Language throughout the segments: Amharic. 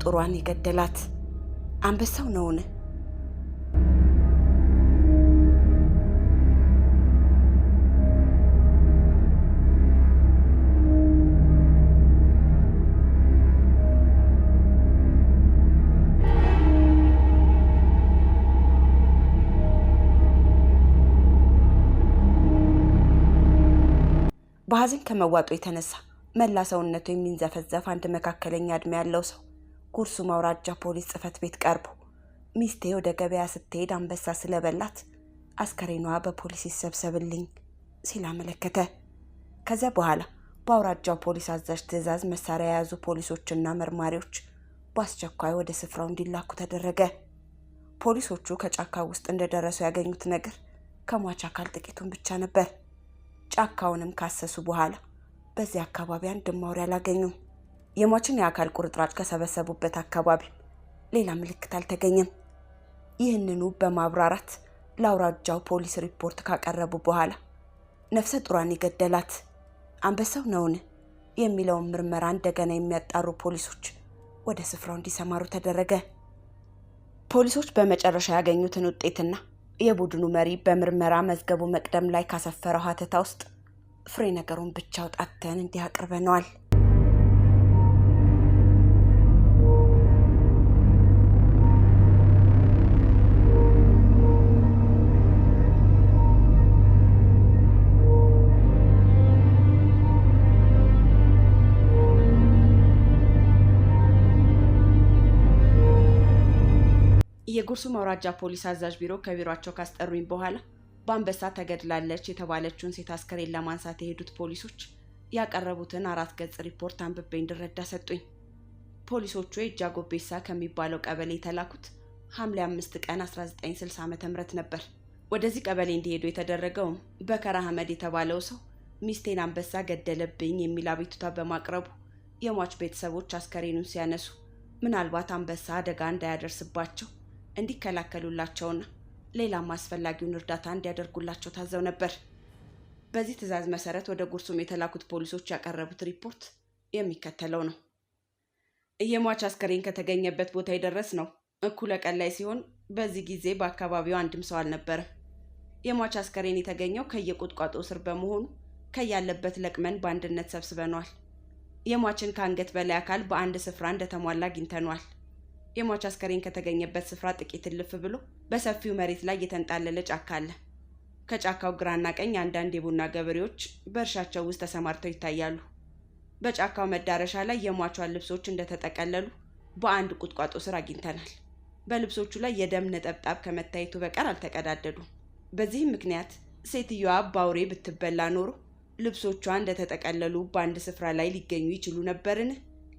ጡሯን የገደላት አንበሳው ነውን? በሐዘን ከመዋጡ የተነሳ መላ ሰውነቱ የሚንዘፈዘፍ አንድ መካከለኛ እድሜ ያለው ሰው ጉርሱም አውራጃ ፖሊስ ጽሕፈት ቤት ቀርቦ ሚስቴ ወደ ገበያ ስትሄድ አንበሳ ስለበላት አስከሬኗ በፖሊስ ይሰብሰብልኝ ሲል አመለከተ። ከዚያ በኋላ በአውራጃው ፖሊስ አዛዥ ትዕዛዝ መሳሪያ የያዙ ፖሊሶችና መርማሪዎች በአስቸኳይ ወደ ስፍራው እንዲላኩ ተደረገ። ፖሊሶቹ ከጫካ ውስጥ እንደደረሱ ያገኙት ነገር ከሟች አካል ጥቂቱን ብቻ ነበር። ጫካውንም ካሰሱ በኋላ በዚህ አካባቢ አንድም አውሬ አላገኙም። የሟችን የአካል ቁርጥራጭ ከሰበሰቡበት አካባቢ ሌላ ምልክት አልተገኘም። ይህንኑ በማብራራት ለአውራጃው ፖሊስ ሪፖርት ካቀረቡ በኋላ ነፍሰ ጡሯን የገደላት አንበሳው ነውን የሚለውን ምርመራ እንደገና የሚያጣሩ ፖሊሶች ወደ ስፍራው እንዲሰማሩ ተደረገ። ፖሊሶች በመጨረሻ ያገኙትን ውጤትና የቡድኑ መሪ በምርመራ መዝገቡ መቅደም ላይ ካሰፈረው ሀተታ ውስጥ ፍሬ ነገሩን ብቻ አውጣተን እንዲህ አቅርበነዋል። የጉርሱም አውራጃ ፖሊስ አዛዥ ቢሮ ከቢሮአቸው ካስጠሩኝ በኋላ በአንበሳ ተገድላለች የተባለችውን ሴት አስከሬን ለማንሳት የሄዱት ፖሊሶች ያቀረቡትን 4 ገጽ ሪፖርት አንብቤ እንድረዳ ሰጡኝ። ፖሊሶቹ የጃጎቤሳ ከሚባለው ቀበሌ የተላኩት ሐምሌ 5 ቀን 1960 ዓ.ም ነበር። ወደዚህ ቀበሌ እንዲሄዱ የተደረገውም በከራ አህመድ የተባለው ሰው ሚስቴን አንበሳ ገደለብኝ የሚል አቤቱታ በማቅረቡ የሟች ቤተሰቦች አስከሬኑን ሲያነሱ ምናልባት አንበሳ አደጋ እንዳያደርስባቸው እንዲከላከሉላቸውና ሌላም አስፈላጊውን እርዳታ እንዲያደርጉላቸው ታዘው ነበር። በዚህ ትዕዛዝ መሰረት ወደ ጉርሱም የተላኩት ፖሊሶች ያቀረቡት ሪፖርት የሚከተለው ነው። የሟች አስከሬን ከተገኘበት ቦታ የደረስነው እኩለ ቀን ላይ ሲሆን በዚህ ጊዜ በአካባቢው አንድም ሰው አልነበረም። የሟች አስከሬን የተገኘው ከየቁጥቋጦ ስር በመሆኑ ከያለበት ለቅመን በአንድነት ሰብስበነዋል። የሟችን ከአንገት በላይ አካል በአንድ ስፍራ እንደተሟላ አግኝተነዋል። የሟች አስከሬን ከተገኘበት ስፍራ ጥቂት እልፍ ብሎ በሰፊው መሬት ላይ የተንጣለለ ጫካ አለ። ከጫካው ግራና ቀኝ አንዳንድ የቡና ገበሬዎች በእርሻቸው ውስጥ ተሰማርተው ይታያሉ። በጫካው መዳረሻ ላይ የሟቿን ልብሶች እንደተጠቀለሉ በአንድ ቁጥቋጦ ስር አግኝተናል። በልብሶቹ ላይ የደም ነጠብጣብ ከመታየቱ በቀር አልተቀዳደዱም። በዚህም ምክንያት ሴትዮዋ በአውሬ ብትበላ ኖሮ ልብሶቿ እንደተጠቀለሉ በአንድ ስፍራ ላይ ሊገኙ ይችሉ ነበርን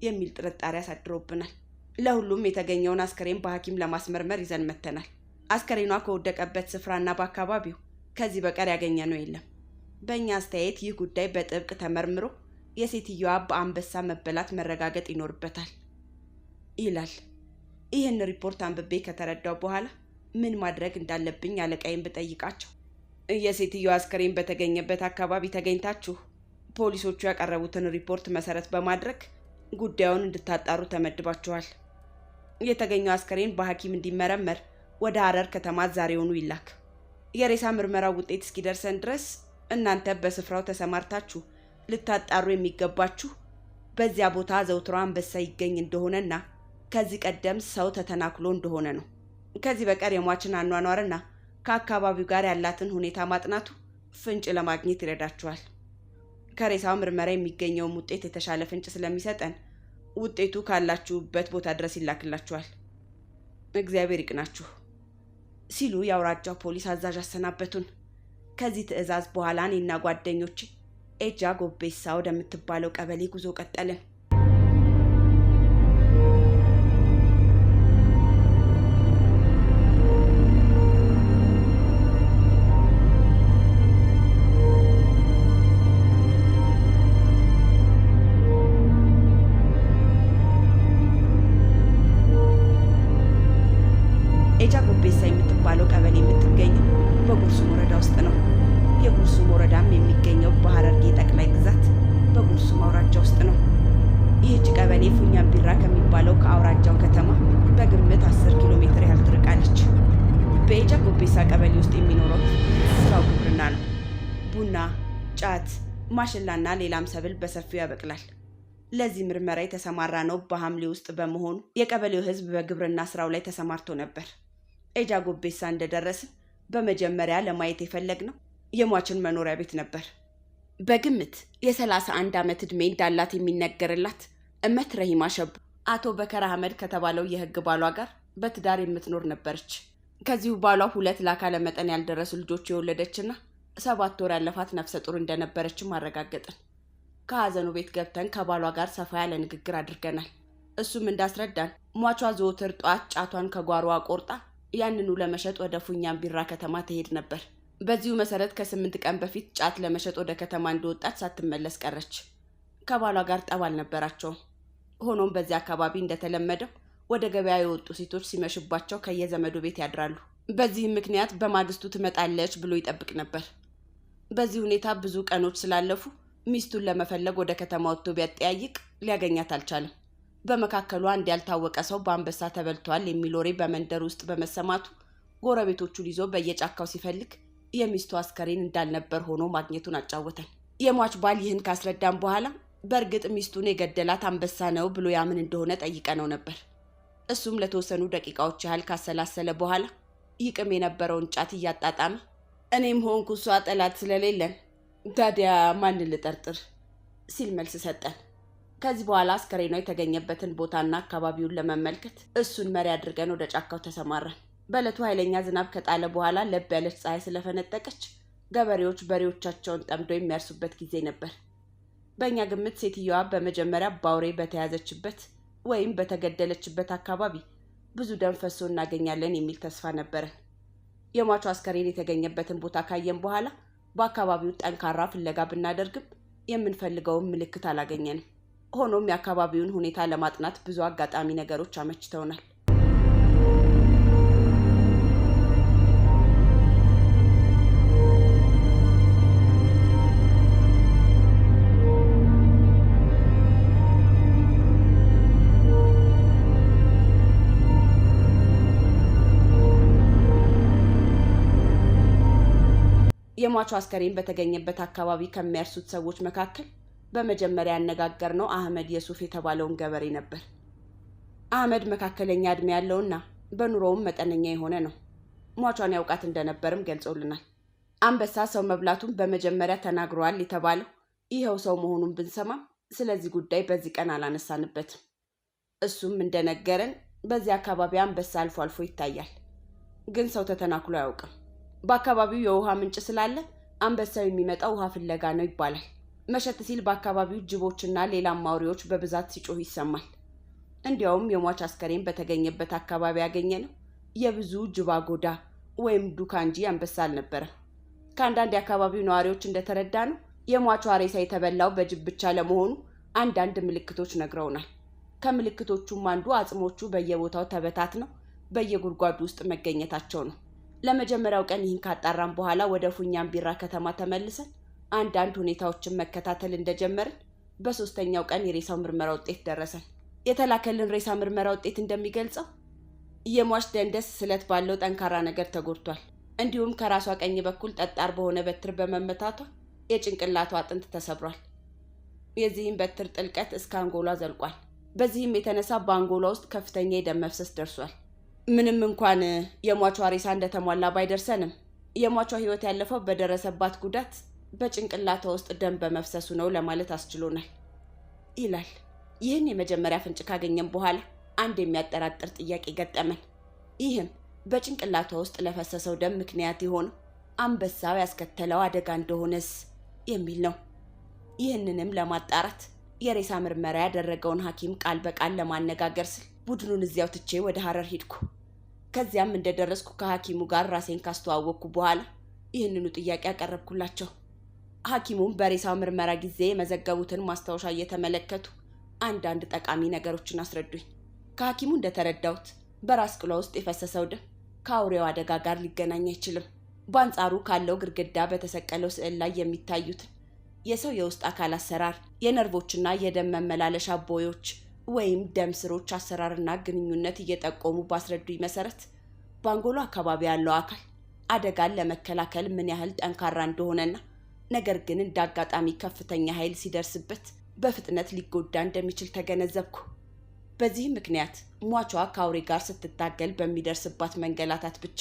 የሚል ጥርጣሬ አሳድሮብናል። ለሁሉም የተገኘውን አስከሬን በሐኪም ለማስመርመር ይዘን መተናል። አስከሬኗ ከወደቀበት ስፍራና በአካባቢው ከዚህ በቀር ያገኘነው የለም። በእኛ አስተያየት ይህ ጉዳይ በጥብቅ ተመርምሮ የሴትዮዋ በአንበሳ መበላት መረጋገጥ ይኖርበታል ይላል። ይህን ሪፖርት አንብቤ ከተረዳው በኋላ ምን ማድረግ እንዳለብኝ አለቃዬን ብጠይቃቸው የሴትዮዋ አስከሬን በተገኘበት አካባቢ ተገኝታችሁ ፖሊሶቹ ያቀረቡትን ሪፖርት መሰረት በማድረግ ጉዳዩን እንድታጣሩ ተመድባችኋል። የተገኘው አስከሬን በሐኪም እንዲመረመር ወደ ሐረር ከተማ ዛሬውኑ ይላክ። የሬሳ ምርመራው ውጤት እስኪደርሰን ድረስ እናንተ በስፍራው ተሰማርታችሁ ልታጣሩ የሚገባችሁ በዚያ ቦታ ዘውትሮ አንበሳ ይገኝ እንደሆነና ከዚህ ቀደም ሰው ተተናክሎ እንደሆነ ነው። ከዚህ በቀር የሟችን አኗኗርና ከአካባቢው ጋር ያላትን ሁኔታ ማጥናቱ ፍንጭ ለማግኘት ይረዳችኋል። ከሬሳው ምርመራ የሚገኘው ውጤት የተሻለ ፍንጭ ስለሚሰጠን ውጤቱ ካላችሁበት ቦታ ድረስ ይላክላችኋል። እግዚአብሔር ይቅናችሁ ሲሉ የአውራጃው ፖሊስ አዛዥ አሰናበቱን። ከዚህ ትዕዛዝ በኋላ እኔና ጓደኞቼ ጃጎቤሳ ወደምትባለው ቀበሌ ጉዞ ቀጠልን። ጃጎቤሳ የምትባለው ቀበሌ የምትገኘው በጉርሱም ወረዳ ውስጥ ነው። የጉርሱም ወረዳም የሚገኘው በሐረርጌ ጠቅላይ ግዛት በጉርሱም አውራጃ ውስጥ ነው። በኤጃ ጎቤሳ ቀበሌ ውስጥ የሚኖረው ስራው ግብርና ነው። ቡና፣ ጫት፣ ማሽላና ሌላም ሰብል በሰፊው ያበቅላል። ለዚህ ምርመራ የተሰማራ ነው በሐምሌ ውስጥ በመሆኑ የቀበሌው ህዝብ በግብርና ስራው ላይ ተሰማርቶ ነበር። ኤጃ ጎቤሳ እንደደረስን በመጀመሪያ ለማየት የፈለግነው የሟችን መኖሪያ ቤት ነበር። በግምት የ31 ዓመት ዕድሜ እንዳላት የሚነገርላት እመት ረሂማ ሸቡ አቶ በከር አህመድ ከተባለው የህግ ባሏ ጋር በትዳር የምትኖር ነበረች። ከዚሁ ባሏ 2 ለአካለ መጠን ያልደረሱ ልጆች የወለደችና 7 ወር ያለፋት ነፍሰ ጡር እንደነበረችም አረጋገጥን። ከሐዘኑ ቤት ገብተን ከባሏ ጋር ሰፋ ያለ ንግግር አድርገናል። እሱም እንዳስረዳን ሟቿ ዘወትር ጧት ጫቷን ከጓሮዋ ቆርጣ ያንኑ ለመሸጥ ወደ ፉኛም ቢራ ከተማ ትሄድ ነበር። በዚሁ መሰረት ከ8 ቀን በፊት ጫት ለመሸጥ ወደ ከተማ እንደወጣች ሳትመለስ ቀረች። ከባሏ ጋር ጠብ አልነበራቸውም። ሆኖም በዚህ አካባቢ እንደተለመደው ወደ ገበያ የወጡ ሴቶች ሲመሽባቸው ከየዘመዱ ቤት ያድራሉ። በዚህም ምክንያት በማግስቱ ትመጣለች ብሎ ይጠብቅ ነበር። በዚህ ሁኔታ ብዙ ቀኖች ስላለፉ ሚስቱን ለመፈለግ ወደ ከተማ ወጥቶ ቢያጠያይቅ ሊያገኛት አልቻለም። በመካከሉ አንድ ያልታወቀ ሰው በአንበሳ ተበልቷል የሚል ወሬ በመንደር ውስጥ በመሰማቱ ጎረቤቶቹን ይዞ በየጫካው ሲፈልግ የሚስቱ አስከሬን እንዳልነበር ሆኖ ማግኘቱን አጫወተን። የሟች ባል ይህን ካስረዳን በኋላ በእርግጥ ሚስቱን የገደላት አንበሳ ነው ብሎ ያምን እንደሆነ ጠይቀነው ነበር። እሱም ለተወሰኑ ደቂቃዎች ያህል ካሰላሰለ በኋላ ይቅም የነበረውን ጫት እያጣጣመ እኔም ሆንኩ እሷ ጠላት ስለሌለን ታዲያ ማን ልጠርጥር ሲል መልስ ሰጠን። ከዚህ በኋላ አስከሬኗ የተገኘበትን ቦታና አካባቢውን ለመመልከት እሱን መሪ አድርገን ወደ ጫካው ተሰማራን። በዕለቱ ኃይለኛ ዝናብ ከጣለ በኋላ ለብ ያለች ፀሐይ ስለፈነጠቀች ገበሬዎች በሬዎቻቸውን ጠምዶ የሚያርሱበት ጊዜ ነበር። በእኛ ግምት ሴትየዋ በመጀመሪያ ባውሬ በተያዘችበት ወይም በተገደለችበት አካባቢ ብዙ ደም ፈሶ እናገኛለን የሚል ተስፋ ነበረን። የሟቹ አስከሬን የተገኘበትን ቦታ ካየን በኋላ በአካባቢው ጠንካራ ፍለጋ ብናደርግም የምንፈልገውን ምልክት አላገኘንም። ሆኖም የአካባቢውን ሁኔታ ለማጥናት ብዙ አጋጣሚ ነገሮች አመችተውናል። የሟቹ አስከሬን በተገኘበት አካባቢ ከሚያርሱት ሰዎች መካከል በመጀመሪያ ያነጋገርነው አህመድ የሱፍ የተባለውን ገበሬ ነበር። አህመድ መካከለኛ ዕድሜ ያለውና በኑሮውም መጠነኛ የሆነ ነው። ሟቿን ያውቃት እንደነበርም ገልጾልናል። አንበሳ ሰው መብላቱን በመጀመሪያ ተናግሯል የተባለው ይኸው ሰው መሆኑን ብንሰማም ስለዚህ ጉዳይ በዚህ ቀን አላነሳንበትም። እሱም እንደነገረን በዚህ አካባቢ አንበሳ አልፎ አልፎ ይታያል፣ ግን ሰው ተተናክሎ አያውቅም። በአካባቢው የውሃ ምንጭ ስላለ አንበሳው የሚመጣው ውሃ ፍለጋ ነው ይባላል። መሸት ሲል በአካባቢው ጅቦችና ሌላም አውሬዎች በብዛት ሲጮህ ይሰማል። እንዲያውም የሟች አስከሬን በተገኘበት አካባቢ ያገኘነው የብዙ ጅባ ጎዳ ወይም ዱካ እንጂ አንበሳ አልነበረም። ከአንዳንድ የአካባቢው ነዋሪዎች እንደተረዳ ነው የሟቿ ሬሳ የተበላው በጅብ ብቻ ለመሆኑ አንዳንድ ምልክቶች ነግረውናል። ከምልክቶቹም አንዱ አጽሞቹ በየቦታው ተበታትነው በየጉድጓዱ ውስጥ መገኘታቸው ነው። ለመጀመሪያው ቀን ይህን ካጣራን በኋላ ወደ ፉኛም ቢራ ከተማ ተመልሰን አንዳንድ ሁኔታዎችን መከታተል እንደጀመርን በ3ኛው ቀን የሬሳው ምርመራ ውጤት ደረሰን። የተላከልን ሬሳ ምርመራ ውጤት እንደሚገልጸው የሟች ደንደስ ስለት ባለው ጠንካራ ነገር ተጎድቷል። እንዲሁም ከራሷ ቀኝ በኩል ጠጣር በሆነ በትር በመመታቷ የጭንቅላቷ አጥንት ተሰብሯል። የዚህም በትር ጥልቀት እስከ አንጎሏ ዘልቋል። በዚህም የተነሳ በአንጎሏ ውስጥ ከፍተኛ የደም መፍሰስ ደርሷል። ምንም እንኳን የሟቿ ሬሳ እንደተሟላ ባይደርሰንም የሟቿ ሕይወት ያለፈው በደረሰባት ጉዳት በጭንቅላቷ ውስጥ ደም በመፍሰሱ ነው ለማለት አስችሎናል ይላል። ይህን የመጀመሪያ ፍንጭ ካገኘን በኋላ አንድ የሚያጠራጥር ጥያቄ ገጠመን። ይህም በጭንቅላቷ ውስጥ ለፈሰሰው ደም ምክንያት የሆነው አንበሳው ያስከተለው አደጋ እንደሆነስ የሚል ነው። ይህንንም ለማጣራት የሬሳ ምርመራ ያደረገውን ሐኪም ቃል በቃል ለማነጋገር ስል ቡድኑን እዚያው ትቼ ወደ ሐረር ሄድኩ። ከዚያም እንደደረስኩ ከሐኪሙ ጋር ራሴን ካስተዋወቅኩ በኋላ ይህንኑ ጥያቄ ያቀረብኩላቸው። ሐኪሙም በሬሳው ምርመራ ጊዜ የመዘገቡትን ማስታወሻ እየተመለከቱ አንዳንድ ጠቃሚ ነገሮችን አስረዱኝ። ከሐኪሙ እንደተረዳሁት በራስ ቅሏ ውስጥ የፈሰሰው ደም ከአውሬው አደጋ ጋር ሊገናኝ አይችልም። በአንጻሩ ካለው ግድግዳ በተሰቀለው ስዕል ላይ የሚታዩትን የሰው የውስጥ አካል አሰራር፣ የነርቮችና የደም መመላለሻ ቦዮች ወይም ደም ስሮች አሰራርና ግንኙነት እየጠቆሙ ባስረዱኝ መሰረት ባንጎሎ አካባቢ ያለው አካል አደጋን ለመከላከል ምን ያህል ጠንካራ እንደሆነና ነገር ግን እንዳጋጣሚ ከፍተኛ ኃይል ሲደርስበት በፍጥነት ሊጎዳ እንደሚችል ተገነዘብኩ። በዚህ ምክንያት ሟቿ ከአውሬ ጋር ስትታገል በሚደርስባት መንገላታት ብቻ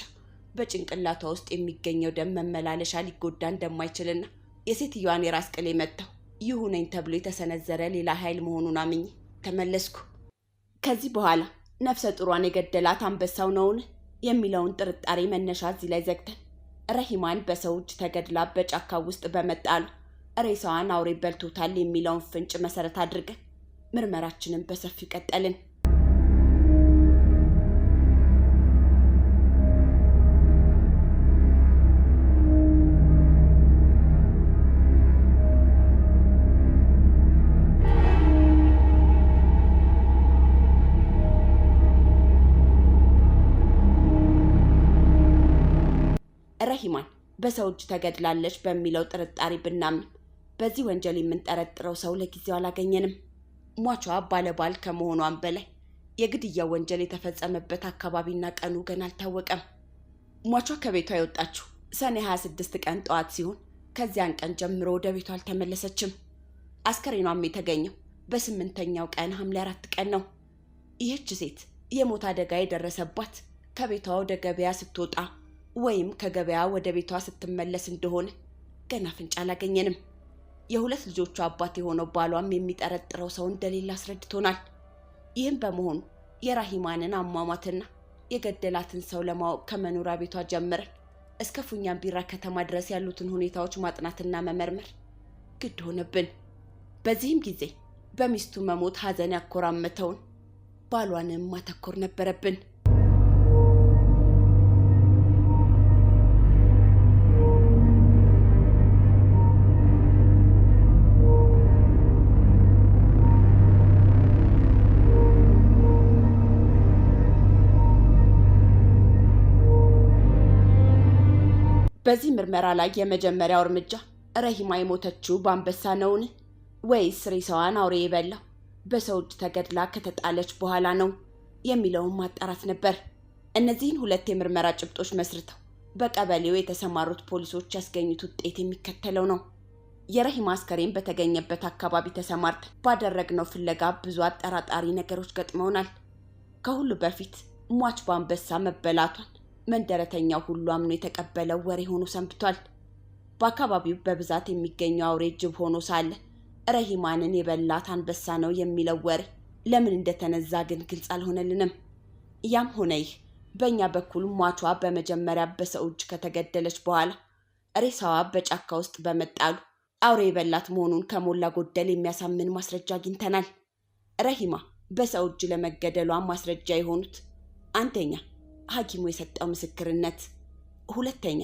በጭንቅላቷ ውስጥ የሚገኘው ደም መመላለሻ ሊጎዳ እንደማይችልና የሴትዮዋን የራስ ቅል መተው ይሁነኝ ተብሎ የተሰነዘረ ሌላ ኃይል መሆኑን አምኜ ተመለስኩ። ከዚህ በኋላ ነፍሰ ጡሯን የገደላት አንበሳው ነውን የሚለውን ጥርጣሬ መነሻ እዚህ ላይ ዘግተን ረሂማን በሰው እጅ ተገድላ በጫካ ውስጥ በመጣሉ ሬሳዋን አውሬ በልቶታል የሚለውን ፍንጭ መሰረት አድርገን ምርመራችንን በሰፊው ቀጠልን። ረሂማን በሰው እጅ ተገድላለች በሚለው ጥርጣሬ ብናምን በዚህ ወንጀል የምንጠረጥረው ሰው ለጊዜው አላገኘንም። ሟቿ ባለባል ከመሆኗም በላይ የግድያ ወንጀል የተፈጸመበት አካባቢና ቀኑ ገና አልታወቀም። ሟቿ ከቤቷ የወጣችው ሰኔ 26 ቀን ጠዋት ሲሆን ከዚያን ቀን ጀምሮ ወደ ቤቷ አልተመለሰችም። አስከሬኗም የተገኘው በ8ኛው ቀን ሐምሌ 4 ቀን ነው። ይህች ሴት የሞት አደጋ የደረሰባት ከቤቷ ወደ ገበያ ስትወጣ ወይም ከገበያ ወደ ቤቷ ስትመለስ እንደሆነ ገና ፍንጭ አላገኘንም። የሁለት ልጆቿ አባት የሆነው ባሏም የሚጠረጥረው ሰው እንደሌለ አስረድቶናል። ይህም በመሆኑ የራሂማንን አሟሟትና የገደላትን ሰው ለማወቅ ከመኖሪያ ቤቷ ጀምረን እስከ ፉኛምቢራ ከተማ ድረስ ያሉትን ሁኔታዎች ማጥናትና መመርመር ግድ ሆነብን። በዚህም ጊዜ በሚስቱ መሞት ሐዘን ያኮራመተውን ባሏንም ማተኮር ነበረብን። በዚህ ምርመራ ላይ የመጀመሪያው እርምጃ ረሂማ የሞተችው በአንበሳ ነውን ወይስ ሬሳዋን አውሬ የበላው በሰው እጅ ተገድላ ከተጣለች በኋላ ነው የሚለውን ማጣራት ነበር። እነዚህን ሁለት የምርመራ ጭብጦች መስርተው በቀበሌው የተሰማሩት ፖሊሶች ያስገኙት ውጤት የሚከተለው ነው። የረሂማ አስከሬን በተገኘበት አካባቢ ተሰማርተን ባደረግነው ፍለጋ ብዙ አጠራጣሪ ነገሮች ገጥመውናል። ከሁሉ በፊት ሟች በአንበሳ መበላቷን መንደረተኛው ሁሉ አምኖ የተቀበለው ወሬ ሆኖ ሰንብቷል። በአካባቢው በብዛት የሚገኘው አውሬ ጅብ ሆኖ ሳለ ረሂማንን የበላት አንበሳ ነው የሚለው ወሬ ለምን እንደተነዛ ግን ግልጽ አልሆነልንም። ያም ሆነ ይህ በእኛ በኩል ሟቿ በመጀመሪያ በሰው እጅ ከተገደለች በኋላ ሬሳዋ በጫካ ውስጥ በመጣሉ አውሬ የበላት መሆኑን ከሞላ ጎደል የሚያሳምን ማስረጃ አግኝተናል። ረሂማ በሰው እጅ ለመገደሏ ማስረጃ የሆኑት አንደኛ ሐኪሙ የሰጠው ምስክርነት፣ ሁለተኛ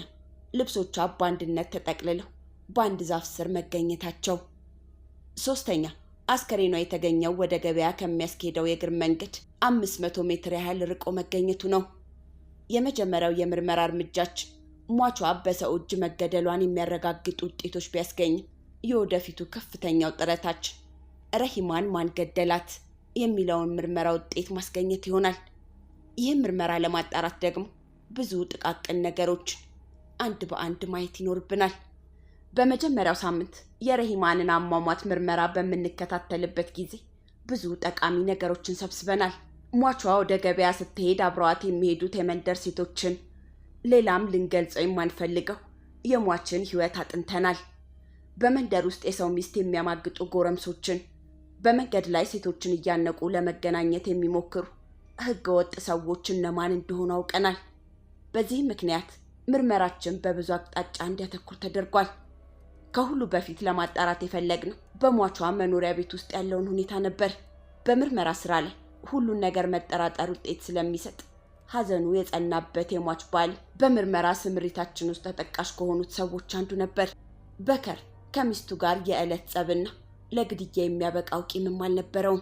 ልብሶቿ በአንድነት ተጠቅልለው በአንድ ዛፍ ስር መገኘታቸው፣ ሶስተኛ አስከሬኗ የተገኘው ወደ ገበያ ከሚያስኬደው የእግር መንገድ 500 ሜትር ያህል ርቆ መገኘቱ ነው። የመጀመሪያው የምርመራ እርምጃችን ሟቿ በሰው እጅ መገደሏን የሚያረጋግጡ ውጤቶች ቢያስገኝም የወደፊቱ ከፍተኛው ጥረታችን ረሂማን ማን ገደላት የሚለውን ምርመራ ውጤት ማስገኘት ይሆናል። ይህን ምርመራ ለማጣራት ደግሞ ብዙ ጥቃቅን ነገሮችን አንድ በአንድ ማየት ይኖርብናል። በመጀመሪያው ሳምንት የረሂማንን አሟሟት ምርመራ በምንከታተልበት ጊዜ ብዙ ጠቃሚ ነገሮችን ሰብስበናል። ሟቿ ወደ ገበያ ስትሄድ አብረዋት የሚሄዱት የመንደር ሴቶችን፣ ሌላም ልንገልጸው የማንፈልገው የሟችን ሕይወት አጥንተናል። በመንደር ውስጥ የሰው ሚስት የሚያማግጡ ጎረምሶችን፣ በመንገድ ላይ ሴቶችን እያነቁ ለመገናኘት የሚሞክሩ ህገወጥ ሰዎች እነማን እንደሆኑ አውቀናል። በዚህ ምክንያት ምርመራችን በብዙ አቅጣጫ እንዲያተኩር ተደርጓል። ከሁሉ በፊት ለማጣራት የፈለግነው በሟቿ መኖሪያ ቤት ውስጥ ያለውን ሁኔታ ነበር። በምርመራ ስራ ላይ ሁሉን ነገር መጠራጠር ውጤት ስለሚሰጥ ሐዘኑ የጸናበት የሟች ባል በምርመራ ስምሪታችን ውስጥ ተጠቃሽ ከሆኑት ሰዎች አንዱ ነበር። በከር ከሚስቱ ጋር የዕለት ጸብና ለግድያ የሚያበቃው ቂምም አልነበረውም።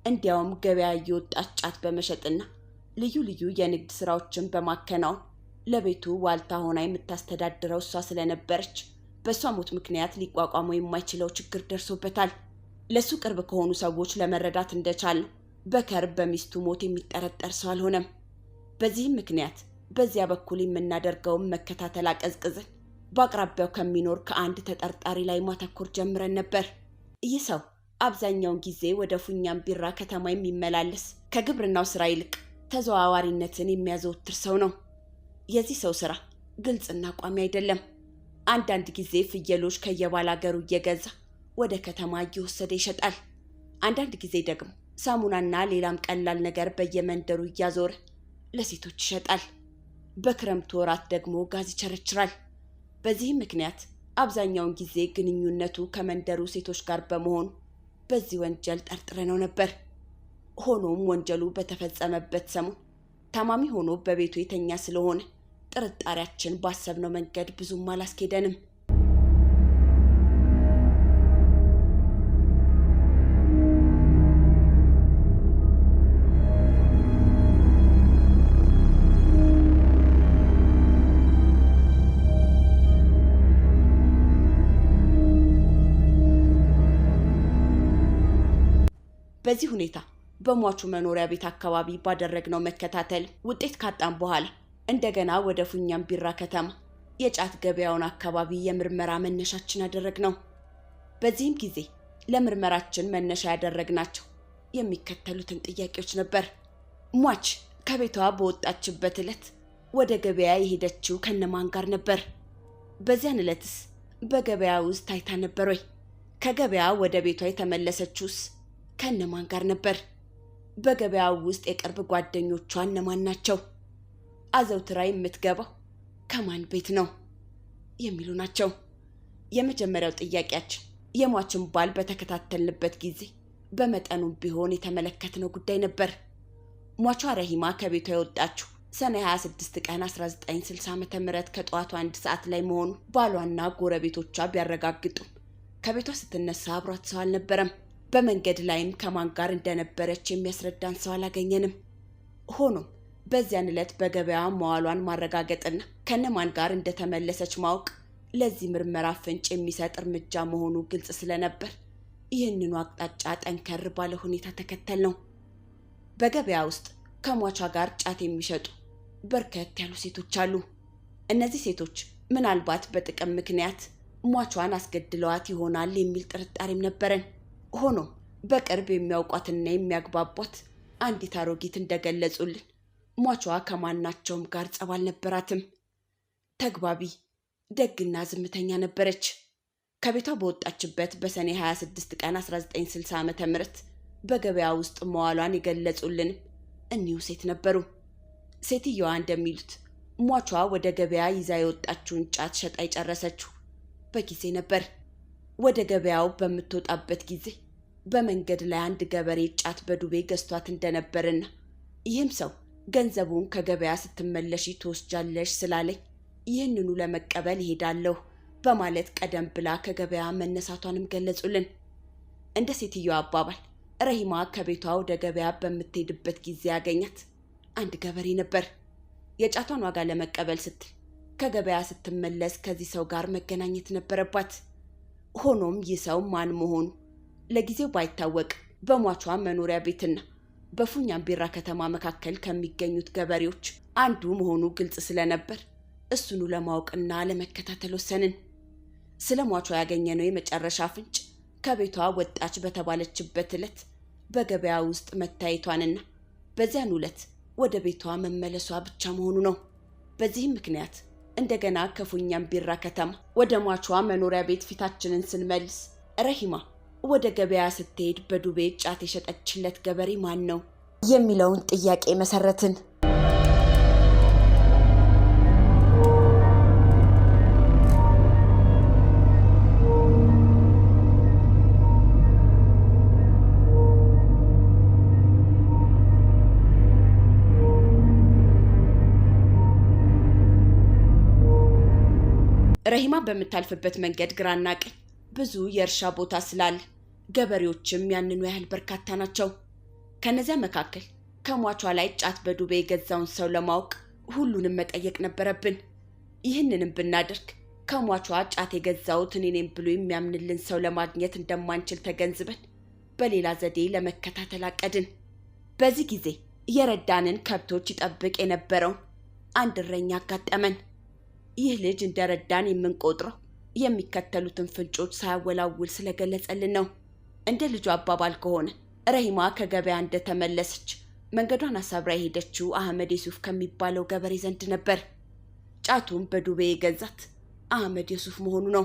እንዲያውም ገበያ እየወጣች ጫት በመሸጥና ልዩ ልዩ የንግድ ስራዎችን በማከናወን ለቤቱ ዋልታ ሆና የምታስተዳድረው እሷ ስለነበረች በእሷ ሞት ምክንያት ሊቋቋመው የማይችለው ችግር ደርሶበታል። ለሱ ቅርብ ከሆኑ ሰዎች ለመረዳት እንደቻልነው በከር በሚስቱ ሞት የሚጠረጠር ሰው አልሆነም። በዚህም ምክንያት በዚያ በኩል የምናደርገውን መከታተል አቀዝቅዘን በአቅራቢያው ከሚኖር ከአንድ ተጠርጣሪ ላይ ማተኮር ጀምረን ነበር። ይህ ሰው አብዛኛውን ጊዜ ወደ ፉኛምቢራ ከተማ የሚመላለስ ከግብርናው ስራ ይልቅ ተዘዋዋሪነትን የሚያዘወትር ሰው ነው። የዚህ ሰው ስራ ግልጽና ቋሚ አይደለም። አንዳንድ ጊዜ ፍየሎች ከየባላገሩ እየገዛ ወደ ከተማ እየወሰደ ይሸጣል። አንዳንድ ጊዜ ደግሞ ሳሙናና ሌላም ቀላል ነገር በየመንደሩ እያዞረ ለሴቶች ይሸጣል። በክረምቱ ወራት ደግሞ ጋዝ ይቸረችራል። በዚህም ምክንያት አብዛኛውን ጊዜ ግንኙነቱ ከመንደሩ ሴቶች ጋር በመሆኑ በዚህ ወንጀል ጠርጥረነው ነበር። ሆኖም ወንጀሉ በተፈጸመበት ሰሞን ታማሚ ሆኖ በቤቱ የተኛ ስለሆነ ጥርጣሬያችን ባሰብነው መንገድ ብዙም አላስኬደንም። በዚህ ሁኔታ በሟቹ መኖሪያ ቤት አካባቢ ባደረግነው መከታተል ውጤት ካጣን በኋላ እንደገና ወደ ፉኛምቢራ ከተማ የጫት ገበያውን አካባቢ የምርመራ መነሻችን አደረግነው። በዚህም ጊዜ ለምርመራችን መነሻ ያደረግናቸው የሚከተሉትን ጥያቄዎች ነበር። ሟች ከቤቷ በወጣችበት ዕለት ወደ ገበያ የሄደችው ከነማን ጋር ነበር? በዚያን ዕለትስ በገበያ ውስጥ ታይታ ነበር ወይ? ከገበያ ወደ ቤቷ የተመለሰችውስ ከነማን ጋር ነበር? በገበያው ውስጥ የቅርብ ጓደኞቿ እነማን ናቸው? አዘውትራ የምትገባው ከማን ቤት ነው? የሚሉ ናቸው። የመጀመሪያው ጥያቄያችን የሟችን ባል በተከታተልንበት ጊዜ በመጠኑም ቢሆን የተመለከትነው ጉዳይ ነበር። ሟቿ ረሂማ ከቤቷ የወጣችው ሰኔ 26 ቀን 1960 ዓ.ም ከጠዋቱ 1 ሰዓት ላይ መሆኑ ባሏና ጎረቤቶቿ ቢያረጋግጡም ከቤቷ ስትነሳ አብሯት ሰው አልነበረም። በመንገድ ላይም ከማን ጋር እንደነበረች የሚያስረዳን ሰው አላገኘንም። ሆኖም በዚያን ዕለት በገበያ መዋሏን ማረጋገጥና ከነማን ጋር እንደተመለሰች ማወቅ ለዚህ ምርመራ ፍንጭ የሚሰጥ እርምጃ መሆኑ ግልጽ ስለነበር ይህንኑ አቅጣጫ ጠንከር ባለ ሁኔታ ተከተል ነው። በገበያ ውስጥ ከሟቿ ጋር ጫት የሚሸጡ በርከት ያሉ ሴቶች አሉ። እነዚህ ሴቶች ምናልባት በጥቅም ምክንያት ሟቿን አስገድለዋት ይሆናል የሚል ጥርጣሬም ነበረን። ሆኖም በቅርብ የሚያውቋትና የሚያግባቧት አንዲት አሮጊት እንደገለጹልን ሟቿ ከማናቸውም ጋር ጸብ አልነበራትም። ተግባቢ፣ ደግና ዝምተኛ ነበረች። ከቤቷ በወጣችበት በሰኔ 26 ቀን 1960 ዓ.ም በገበያ ውስጥ መዋሏን የገለጹልንም እኒሁ ሴት ነበሩ። ሴትየዋ እንደሚሉት ሟቿ ወደ ገበያ ይዛ የወጣችውን ጫት ሸጣ የጨረሰችው በጊዜ ነበር። ወደ ገበያው በምትወጣበት ጊዜ በመንገድ ላይ አንድ ገበሬ ጫት በዱቤ ገዝቷት እንደነበርና ይህም ሰው ገንዘቡን ከገበያ ስትመለሺ ትወስጃለሽ ስላለኝ ይህንኑ ለመቀበል ይሄዳለሁ በማለት ቀደም ብላ ከገበያ መነሳቷንም ገለጹልን። እንደ ሴትዮዋ አባባል ረሂማ ከቤቷ ወደ ገበያ በምትሄድበት ጊዜ ያገኛት አንድ ገበሬ ነበር። የጫቷን ዋጋ ለመቀበል ስትል ከገበያ ስትመለስ ከዚህ ሰው ጋር መገናኘት ነበረባት። ሆኖም ይህ ሰው ማን መሆኑ ለጊዜው ባይታወቅ በሟቿ መኖሪያ ቤትና በፉኛምቢራ ከተማ መካከል ከሚገኙት ገበሬዎች አንዱ መሆኑ ግልጽ ስለነበር እሱኑ ለማወቅና ለመከታተል ወሰንን። ስለ ሟቿ ያገኘነው የመጨረሻ ፍንጭ ከቤቷ ወጣች በተባለችበት ዕለት በገበያ ውስጥ መታየቷንና በዚያን ዕለት ወደ ቤቷ መመለሷ ብቻ መሆኑ ነው። በዚህም ምክንያት እንደገና ከፉኛምቢራ ከተማ ወደ ሟቿ መኖሪያ ቤት ፊታችንን ስንመልስ ረሂማ ወደ ገበያ ስትሄድ በዱቤ ጫት የሸጠችለት ገበሬ ማን ነው የሚለውን ጥያቄ መሰረትን። ረሂማ በምታልፍበት መንገድ ግራና ቀኝ ብዙ የእርሻ ቦታ ስላለ ገበሬዎችም ያንኑ ያህል በርካታ ናቸው። ከነዚያ መካከል ከሟቿ ላይ ጫት በዱቤ የገዛውን ሰው ለማወቅ ሁሉንም መጠየቅ ነበረብን። ይህንንም ብናደርግ ከሟቿ ጫት የገዛውት እኔ ነኝ ብሎ የሚያምንልን ሰው ለማግኘት እንደማንችል ተገንዝበን በሌላ ዘዴ ለመከታተል አቀድን። በዚህ ጊዜ የረዳንን ከብቶች ይጠብቅ የነበረውን አንድ እረኛ አጋጠመን። ይህ ልጅ እንደረዳን የምንቆጥረው የሚከተሉትን ፍንጮች ሳያወላውል ስለገለጸልን ነው። እንደ ልጁ አባባል ከሆነ ረሂማ ከገበያ እንደተመለሰች መንገዷን አሳብራ የሄደችው አህመድ የሱፍ ከሚባለው ገበሬ ዘንድ ነበር። ጫቱን በዱቤ የገዛት አህመድ የሱፍ መሆኑ ነው።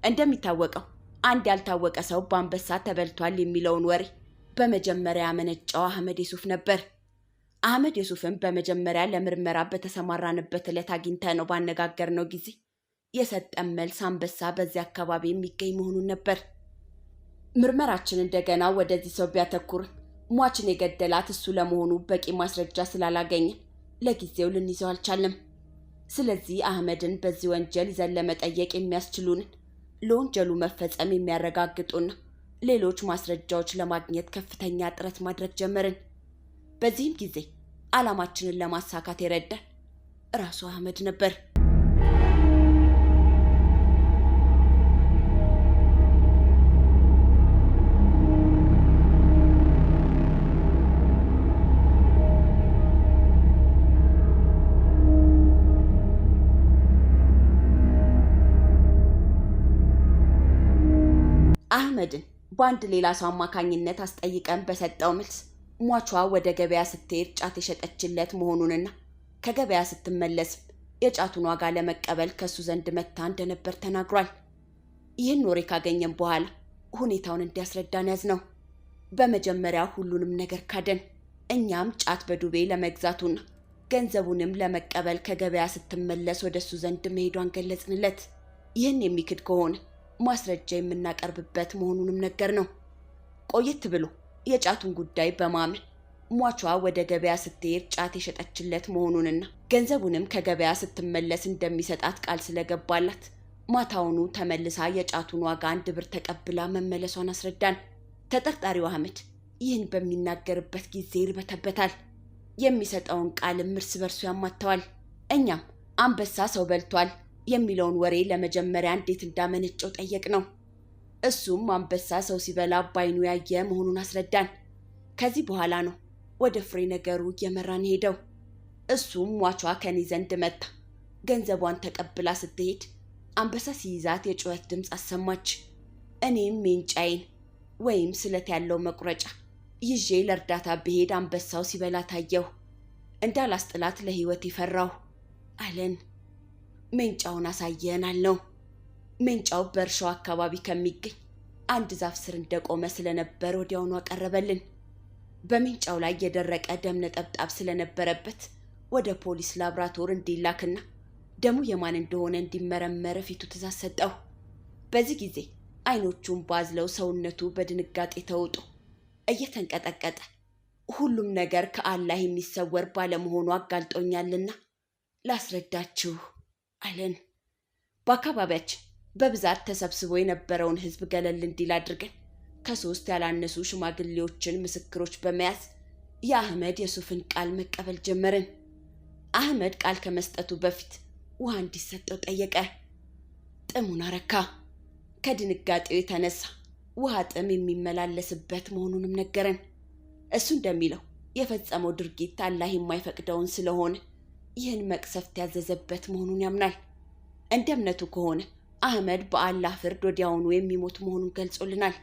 እንደሚታወቀው አንድ ያልታወቀ ሰው በአንበሳ ተበልቷል የሚለውን ወሬ በመጀመሪያ ያመነጨው አህመድ የሱፍ ነበር። አህመድ የሱፍን በመጀመሪያ ለምርመራ በተሰማራንበት ዕለት አግኝተነው ባነጋገርነው ጊዜ የሰጠን መልስ አንበሳ በዚህ አካባቢ የሚገኝ መሆኑን ነበር። ምርመራችን እንደገና ወደዚህ ሰው ቢያተኩርም ሟችን የገደላት እሱ ለመሆኑ በቂ ማስረጃ ስላላገኘን ለጊዜው ልንይዘው አልቻለም። ስለዚህ አህመድን በዚህ ወንጀል ይዘን ለመጠየቅ የሚያስችሉንን ለወንጀሉ መፈጸም የሚያረጋግጡና ሌሎች ማስረጃዎች ለማግኘት ከፍተኛ ጥረት ማድረግ ጀመርን። በዚህም ጊዜ ዓላማችንን ለማሳካት የረዳን ራሱ አህመድ ነበር። አህመድን በአንድ ሌላ ሰው አማካኝነት አስጠይቀን በሰጠው መልስ ሟቿ ወደ ገበያ ስትሄድ ጫት የሸጠችለት መሆኑንና ከገበያ ስትመለስም የጫቱን ዋጋ ለመቀበል ከሱ ዘንድ መታ እንደነበር ተናግሯል። ይህን ወሬ ካገኘን በኋላ ሁኔታውን እንዲያስረዳን ያዝነው። በመጀመሪያ ሁሉንም ነገር ካደን። እኛም ጫት በዱቤ ለመግዛቱና ገንዘቡንም ለመቀበል ከገበያ ስትመለስ ወደሱ ዘንድ መሄዷን ገለጽንለት። ይህን የሚክድ ከሆነ ማስረጃ የምናቀርብበት መሆኑንም ነገር ነው። ቆየት ብሎ የጫቱን ጉዳይ በማመን ሟቿ ወደ ገበያ ስትሄድ ጫት የሸጠችለት መሆኑንና ገንዘቡንም ከገበያ ስትመለስ እንደሚሰጣት ቃል ስለገባላት ማታውኑ ተመልሳ የጫቱን ዋጋ 1 ብር ተቀብላ መመለሷን አስረዳን። ተጠርጣሪው አህመድ ይህን በሚናገርበት ጊዜ ይርበተበታል። የሚሰጠውን ቃልም እርስ በርሱ ያማተዋል። እኛም አንበሳ ሰው በልቷል የሚለውን ወሬ ለመጀመሪያ እንዴት እንዳመነጨው ጠየቅ ነው። እሱም አንበሳ ሰው ሲበላ ባይኑ ያየ መሆኑን አስረዳን። ከዚህ በኋላ ነው ወደ ፍሬ ነገሩ እየመራን ሄደው። እሱም ሟቿ ከኔ ዘንድ መጣ ገንዘቧን ተቀብላ ስትሄድ አንበሳ ሲይዛት የጩኸት ድምፅ አሰማች። እኔም ሜንጫዬን ወይም ስለት ያለው መቁረጫ ይዤ ለእርዳታ ብሄድ አንበሳው ሲበላ ታየሁ። እንዳላስጥላት ለህይወት ይፈራሁ አለን። ሜንጫውን አሳየን አልነው። ሜንጫው በእርሻው አካባቢ ከሚገኝ አንድ ዛፍ ስር እንደቆመ ስለነበር ወዲያውኑ አቀረበልን። በሜንጫው ላይ የደረቀ ደም ነጠብጣብ ስለነበረበት ወደ ፖሊስ ላብራቶሪ እንዲላክና ደሙ የማን እንደሆነ እንዲመረመር ፊቱ ትዕዛዝ ሰጠው። በዚህ ጊዜ አይኖቹን ባዝለው ሰውነቱ በድንጋጤ ተውጦ እየተንቀጠቀጠ ሁሉም ነገር ከአላህ የሚሰወር ባለመሆኑ አጋልጦኛልና ላስረዳችሁ አለን። በአካባቢያችን በብዛት ተሰብስቦ የነበረውን ህዝብ ገለል እንዲል አድርገን ከ3 ያላነሱ ሽማግሌዎችን ምስክሮች በመያዝ የአህመድ የሱፍን ቃል መቀበል ጀመርን። አህመድ ቃል ከመስጠቱ በፊት ውሃ እንዲሰጠው ጠየቀ። ጥሙን አረካ። ከድንጋጤው የተነሳ ውሃ ጥም የሚመላለስበት መሆኑንም ነገረን። እሱ እንደሚለው የፈጸመው ድርጊት አላህ የማይፈቅደውን ስለሆነ ይህን መቅሰፍት ያዘዘበት መሆኑን ያምናል። እንደ እምነቱ ከሆነ አህመድ በአላህ ፍርድ ወዲያውኑ የሚሞት መሆኑን ገልጾልናል።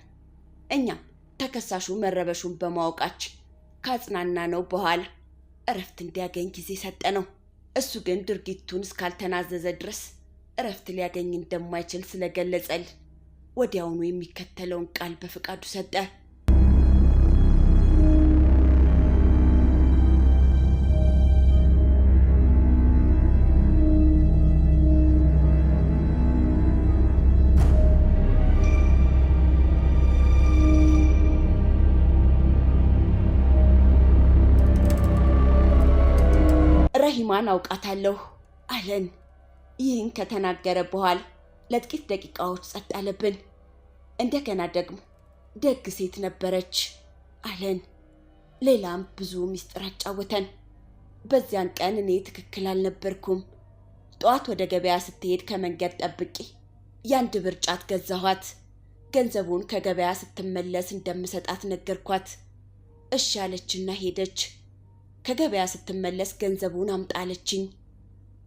እኛም ተከሳሹ መረበሹን በማወቃችን ካጽናና ነው በኋላ እረፍት እንዲያገኝ ጊዜ ሰጠ ነው። እሱ ግን ድርጊቱን እስካልተናዘዘ ድረስ እረፍት ሊያገኝ እንደማይችል ስለገለጸል ወዲያውኑ የሚከተለውን ቃል በፍቃዱ ሰጠ። ረሂማን አውቃታለሁ አለን። ይህን ከተናገረ በኋላ ለጥቂት ደቂቃዎች ጸጥ አለብን። እንደገና ደግሞ ደግ ሴት ነበረች አለን። ሌላም ብዙ ሚስጥር አጫወተን። በዚያን ቀን እኔ ትክክል አልነበርኩም። ጠዋት ወደ ገበያ ስትሄድ ከመንገድ ጠብቄ የ1 ብር ጫት ገዛኋት። ገንዘቡን ከገበያ ስትመለስ እንደምሰጣት ነገርኳት። እሺ አለችና ሄደች። ከገበያ ስትመለስ ገንዘቡን አምጣለችኝ።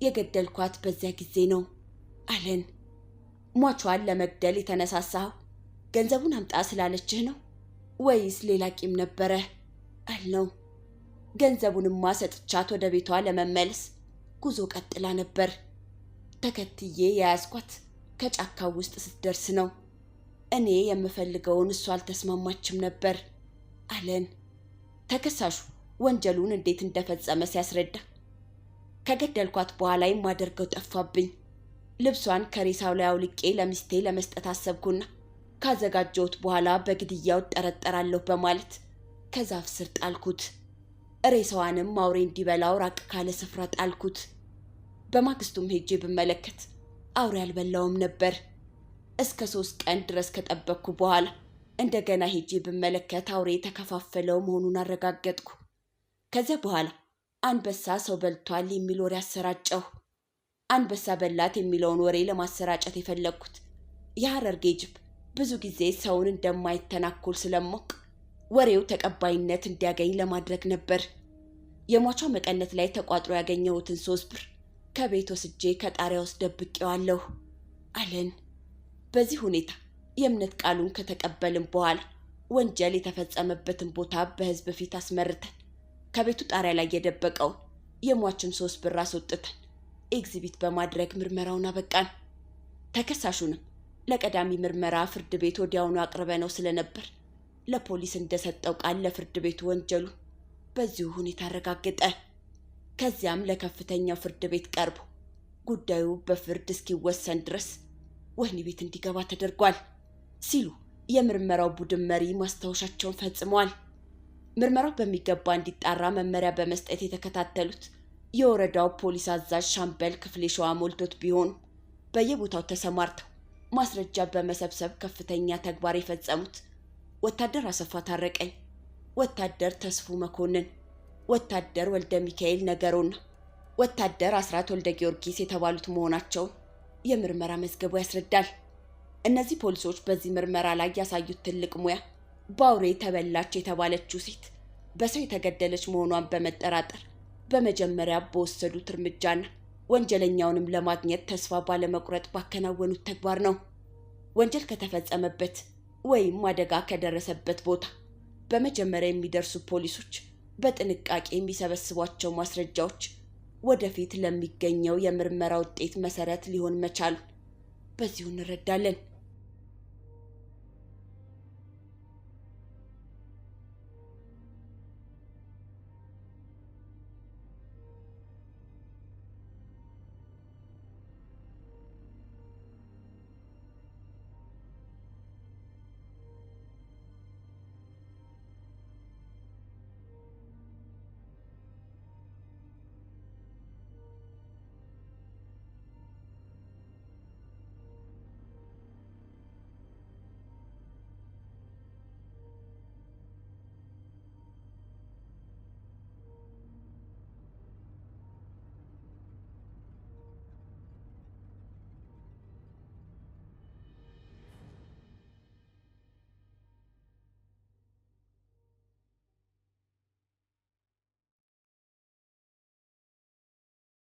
የገደልኳት በዚያ ጊዜ ነው አለን። ሟቿን ለመግደል የተነሳሳው ገንዘቡን አምጣ ስላለችህ ነው ወይስ ሌላ ቂም ነበረ አልነው። ገንዘቡንማ ሰጥቻት ወደ ቤቷ ለመመለስ ጉዞ ቀጥላ ነበር። ተከትዬ የያዝኳት ከጫካው ውስጥ ስትደርስ ነው። እኔ የምፈልገውን እሷ አልተስማማችም ነበር አለን። ተከሳሹ ወንጀሉን እንዴት እንደፈጸመ ሲያስረዳ ከገደልኳት በኋላ የማደርገው ጠፋብኝ። ልብሷን ከሬሳው ላይ አውልቄ ለሚስቴ ለመስጠት አሰብኩና ካዘጋጀሁት በኋላ በግድያው ጠረጠራለሁ በማለት ከዛፍ ስር ጣልኩት። ሬሳዋንም አውሬ እንዲበላው ራቅ ካለ ስፍራ ጣልኩት። በማግስቱም ሄጄ ብመለከት አውሬ አልበላውም ነበር። እስከ 3 ቀን ድረስ ከጠበቅኩ በኋላ እንደገና ሄጄ ብመለከት አውሬ ተከፋፈለው መሆኑን አረጋገጥኩ። ከዚያ በኋላ አንበሳ ሰው በልቷል የሚል ወሬ አሰራጨሁ። አንበሳ በላት የሚለውን ወሬ ለማሰራጨት የፈለግኩት የሐረርጌ ጅብ ብዙ ጊዜ ሰውን እንደማይተናኮል ስለማውቅ ወሬው ተቀባይነት እንዲያገኝ ለማድረግ ነበር። የሟቿ መቀነት ላይ ተቋጥሮ ያገኘሁትን 3 ብር ከቤት ወስጄ ከጣሪያ ውስጥ ደብቄዋለሁ አለን። በዚህ ሁኔታ የእምነት ቃሉን ከተቀበልን በኋላ ወንጀል የተፈጸመበትን ቦታ በሕዝብ ፊት አስመርተን ከቤቱ ጣሪያ ላይ የደበቀውን የሟችን 3 ብር አስወጥተን ኤግዚቢት በማድረግ ምርመራውን አበቃን። ተከሳሹንም ለቀዳሚ ምርመራ ፍርድ ቤት ወዲያውኑ አቅርበነው ስለነበር ለፖሊስ እንደሰጠው ቃል ለፍርድ ቤቱ ወንጀሉን በዚሁ ሁኔታ አረጋገጠ። ከዚያም ለከፍተኛው ፍርድ ቤት ቀርቦ ጉዳዩ በፍርድ እስኪወሰን ድረስ ወህኒ ቤት እንዲገባ ተደርጓል ሲሉ የምርመራው ቡድን መሪ ማስታወሻቸውን ፈጽመዋል። ምርመራው በሚገባ እንዲጣራ መመሪያ በመስጠት የተከታተሉት የወረዳው ፖሊስ አዛዥ ሻምበል ክፍሌ ሸዋ ሞልቶት ቢሆኑ በየቦታው ተሰማርተው ማስረጃ በመሰብሰብ ከፍተኛ ተግባር የፈጸሙት ወታደር አሰፋ ታረቀኝ፣ ወታደር ተስፉ መኮንን፣ ወታደር ወልደ ሚካኤል ነገሮና ወታደር አስራት ወልደ ጊዮርጊስ የተባሉት መሆናቸውን የምርመራ መዝገቡ ያስረዳል። እነዚህ ፖሊሶች በዚህ ምርመራ ላይ ያሳዩት ትልቅ ሙያ በአውሬ ተበላች የተባለችው ሴት በሰው የተገደለች መሆኗን በመጠራጠር በመጀመሪያ በወሰዱት እርምጃና ወንጀለኛውንም ለማግኘት ተስፋ ባለመቁረጥ ባከናወኑት ተግባር ነው። ወንጀል ከተፈጸመበት ወይም አደጋ ከደረሰበት ቦታ በመጀመሪያ የሚደርሱ ፖሊሶች በጥንቃቄ የሚሰበስቧቸው ማስረጃዎች ወደፊት ለሚገኘው የምርመራ ውጤት መሰረት ሊሆን መቻሉን በዚሁ እንረዳለን።